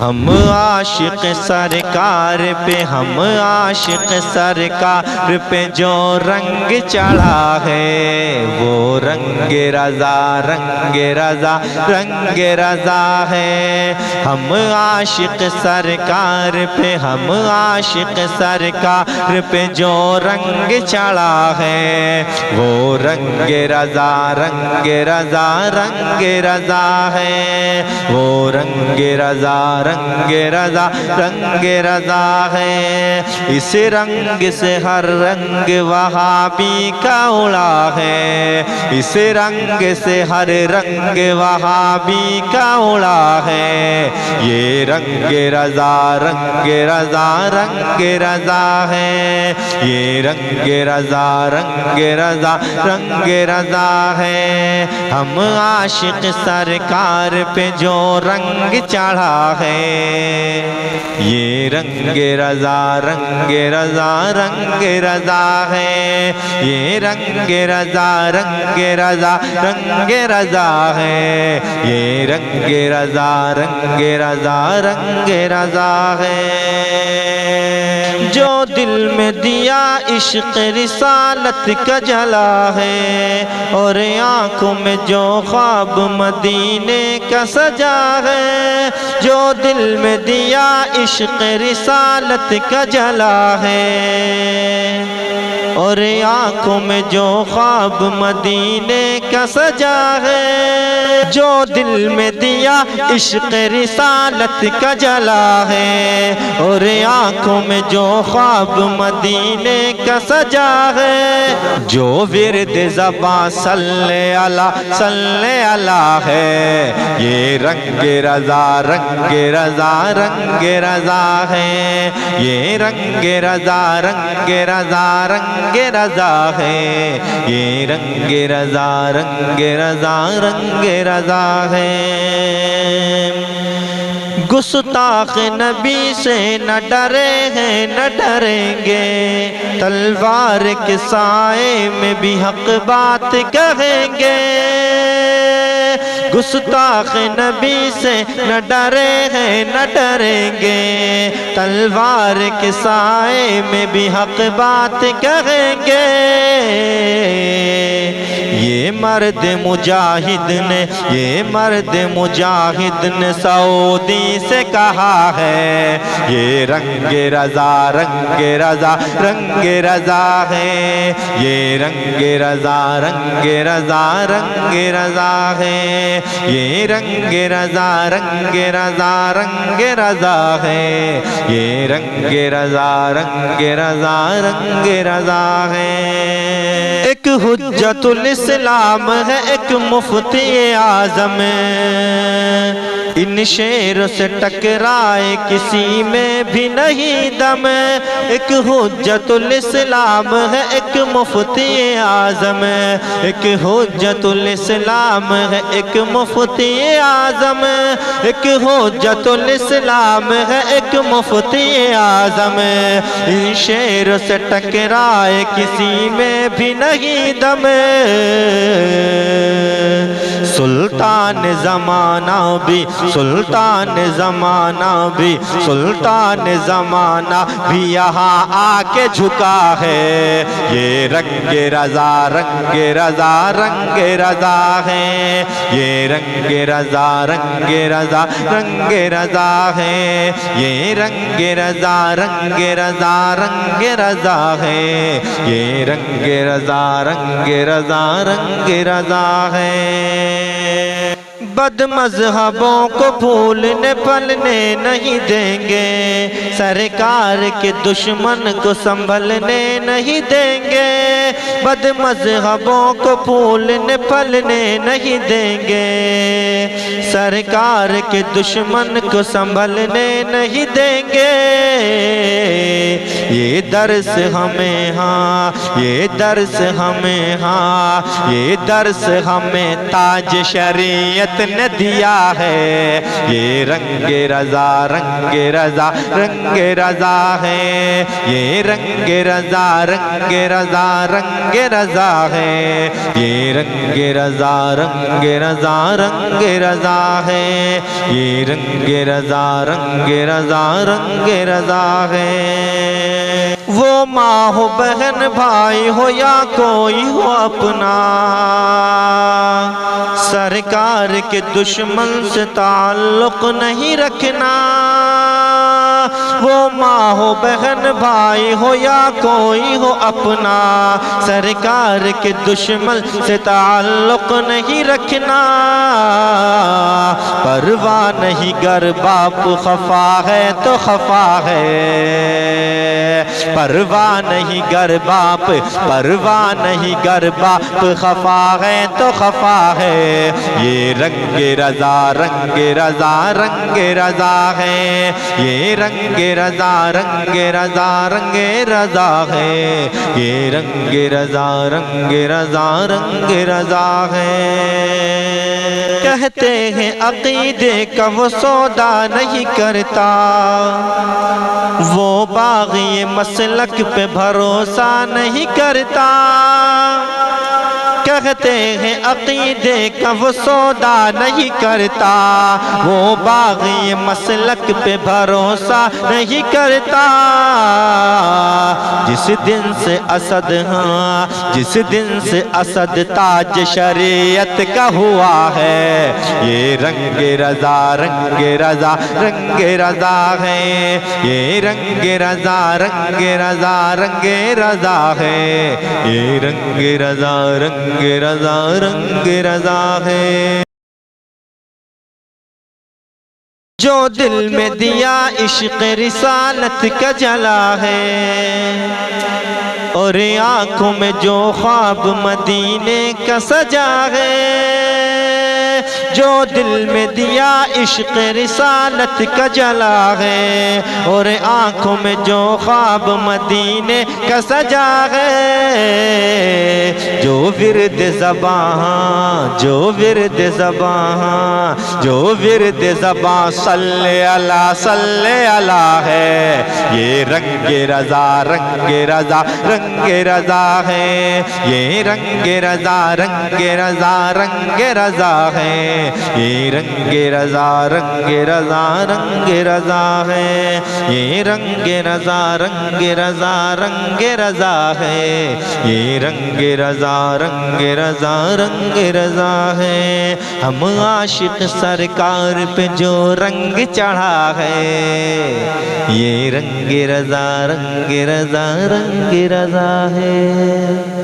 ہم عاشق سرکار پہ، ہم عاشق سرکار پہ جو رنگ چڑھا ہے وہ رنگ رضا، رنگ رضا، رنگ رضا ہے۔ ہم عاشق سرکار پہ، ہم عاشق سرکار پہ جو رنگ چڑھا ہے وہ رنگ رضا، رنگ رضا، رنگ رضا ہے، وہ رنگ رضا، رنگ رضا، رنگ رضا ہے۔ اس رنگ سے ہر رنگ وہابی کا اڑا ہے، اس رنگ سے ہر رنگ وہابی کا اڑا ہے۔ یہ رنگ رضا، رنگ رضا، رنگ رضا ہے، یہ رنگ رضا، رنگ رضا، رنگ رضا ہے۔ ہم عاشق سرکار پہ جو رنگ چڑھا ہے یہ رنگ رضا، رنگ رضا، رنگ رضا ہے، یہ رنگ رضا، رنگ رضا، رنگ رضا ہے، یہ رنگ رضا، رنگ رضا، رنگ رضا ہے۔ جو دل میں دیا عشق رسالت کا جلا ہے اور آنکھوں میں جو خواب مدینے کا سجا ہے، جو دل میں دیا عشق رسالت کا جلا ہے اور آنکھوں میں جو خواب مدینے کا سجا ہے، جو دل میں دیا عشق رسالت کا جلا ہے اور آنکھوں میں جو خواب مدینے کا سجا ہے، جو ورد زباں صلی اللہ صلی اللہ ہے، یہ رنگ رضا، رنگ رضا، رنگ رضا ہے، یہ رنگ رضا، رنگ رضا، رنگ رضا ہے، یہ رنگ رضا، رنگ رضا، رنگ رضا ہے۔ گستاخ نبی سے نہ ڈرے ہیں نہ ڈریں گے، تلوار کے سائے میں بھی حق بات کہیں گے۔ گستاخ نبی سے نہ ڈرے ہیں نہ ڈریں گے، تلوار کے سائے میں بھی حق بات کہیں گے۔ یہ مرد مجاہد نے، یہ مرد مجاہد نے سعودی سے کہا ہے، یہ رنگ رضا، رنگ رضا، رنگ رضا ہے، یہ رنگ رضا، رنگ رضا، رنگ رضا ہے، یہ رنگ رضا، رنگ رضا، رنگ رضا ہے، یہ رنگ رضا، رنگ رضا، رنگ رضا ہے۔ ایک حجت الاسلام ہے، ایک مفتی اعظم، ان شیروں سے ٹکرائے کسی میں بھی نہیں دم۔ ایک حجت الاسلام ہے، ایک مفتی اعظم، ایک حجت الاسلام ہے، ایک مفتی اعظم، ایک حجت الاسلام ہے، ایک مفتی اعظم، ان شیروں سے ٹکرائے کسی میں بھی نہیں دم۔ سلطان زمانہ بھی، سلطان زمانہ بھی، سلطان زمانہ بھی یہاں آ کے جھکا ہے، یہ رنگ رضا، رنگ رضا، رنگ رضا ہے، یہ رنگ رضا، رنگ رضا، رنگ رضا ہے، یہ رنگ رضا، رنگ رضا، رنگ رضا ہے، یہ رنگ رضا، رنگ رضا، رنگ رضا ہے۔ بد مذہبوں کو پھولنے پھلنے نہیں دیں گے، سرکار کے دشمن کو سنبھلنے نہیں دیں گے، بد مذہبوں کو پھولنے پھلنے نہیں دیں گے، سرکار کے دشمن کو سنبھلنے نہیں دیں گے۔ یہ درس ہمیں ہاں، یہ درس ہمیں ہاں، یہ درس ہمیں تاج شریعت نے دیا ہے، یہ رنگ رضا رنگ رضا رنگ رضا ہے، یہ رنگ رضا رنگ رضا رنگ رضا ہے، یہ رنگ رضا رنگ رضا رنگ رضا ہے، یہ رنگ رضا رنگ رضا رنگ رضا ہے۔ وہ ماں ہو بہن بھائی ہو یا کوئی ہو اپنا، سرکار کے دشمن سے تعلق نہیں رکھنا۔ وہ ماں ہو بہن بھائی ہو یا کوئی ہو اپنا، سرکار کے دشمن سے تعلق نہیں رکھنا۔ پرواہ نہیں گر باپ خفا ہے تو خفا ہے، پرواہ نہیں گر باپ، پرواہ نہیں گر باپ خفا ہے تو خفا ہے، یہ رنگ رضا رنگ رضا رنگ رضا ہے، یہ رنگ رضا رنگ رضا رنگ رضا ہے، یہ رنگ رضا رنگ رضا رنگ رضا ہے۔ کہتے ہیں عقیدے کا وہ سودا نہیں کرتا، وہ باغی مسلک پہ بھروسہ نہیں کرتا۔ کہتے ہیں عقیدے کا وہ سودا نہیں کرتا، وہ باغی مسلک پہ بھروسہ نہیں کرتا۔ جس دن سے اسد جس دن سے اسد تاج شریعت کا ہوا ہے، یہ رنگ رضا رنگ رضا رنگ رضا ہے، یہ رنگ رضا رنگ رضا رنگ رضا ہے، یہ رنگ رضا رنگ رضا رنگ رضا ہے۔ جو دل میں دیا عشق رسالت کا جلا ہے، اور آنکھوں میں جو خواب مدینے کا سجا ہے، جو دل میں دیا عشق رسالت کا جلا ہے، اور آنکھوں میں جو خواب مدینے کا سجا ہے، جو ورد زباں جو ورد زباں جو ورد زباں صلی اللہ ہے، یہ رنگ رضا رنگ رضا رنگ رضا ہے، یہ رنگ رضا رنگ رضا رنگ رضا ہے، یہ رنگ رضا رنگ رضا رنگ رضا ہے، یہ رنگ رضا رنگ رضا رنگ رضا ہے، یہ رنگ رضا رنگ رضا رنگ رضا ہے۔ ہم عاشق سرکار پہ جو رنگ چڑھا ہے، یہ رنگ رضا رنگ رضا رنگ رضا ہے۔